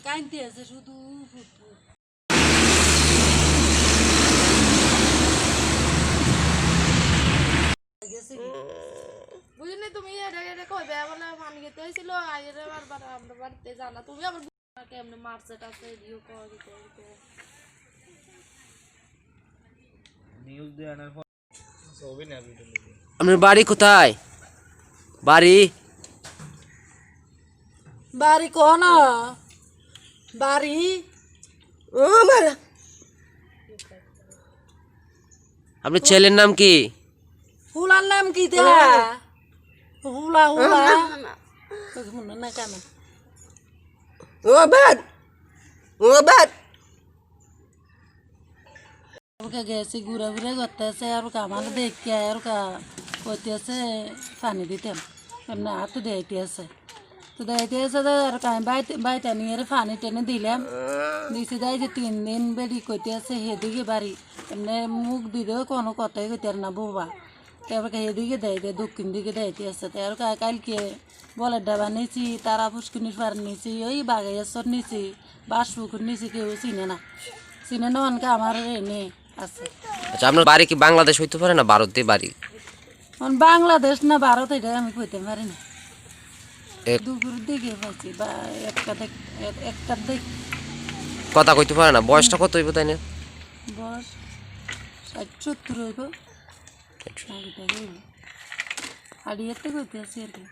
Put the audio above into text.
কাইনতে আছে শুধু ফুটফুট গেছে কি বুঝলি তুমি এটা কইবে বলে পানি খেতে হয়েছিল আইরে বারবার আমরা বাড়িতে জানা তুমি আবার কেমনে মারছে টাছে দিও নিউজ দিয়ে আনার পর ছবি না ভিডিও নেবে। আপনার বাড়ি কোথায়? বাড়ি বাড়ি কোন বাড়ি ও মারা আপনার ছেলের নাম কি? হুলার নাম কি দেহা হুলা হুলা মনে না কেন ওকে গেছে ঘুরে ঘুরে করতেছে আর আমার দেখতে আর করতেছে পানি দিতাম এমনি হাতে দেইতে আছে তো দেইতে আছে আর বাইতে নিয়ে পানি টেনে দিলাম দিছে যাই যে 3 দিন বেড়ি করতে আছে সেদিকে বাড়ি এমনি মুখ দিলেও কোনো কথাই কইতে না বোবা তারপর সেদিকে দেয় দক্ষিণ দিকে দেইতে আছে তার কালকে বলের ডাবা নিয়েছি তারা পুষ্কুনির পার নিয়েছি ওই বাগাইয়াছর নিয়েছি বাসপুকুর নিয়েছি কেউ চিনে না অনকে আমার এনে আছে। আচ্ছা, আপনার বাড়ি কি বাংলাদেশ হইতে পারে না ভারতে বাড়ি? বাংলাদেশ না ভারত এটা আমি কইতে পারি না এক- দুপুরের দিকে পাইছি বা একটার দিকে কথা কইতে পারে না। বয়সটা কত হইব তাই না? বয়স 60-70 হইব হাড়িয়াতে কইতে আছি আর কি।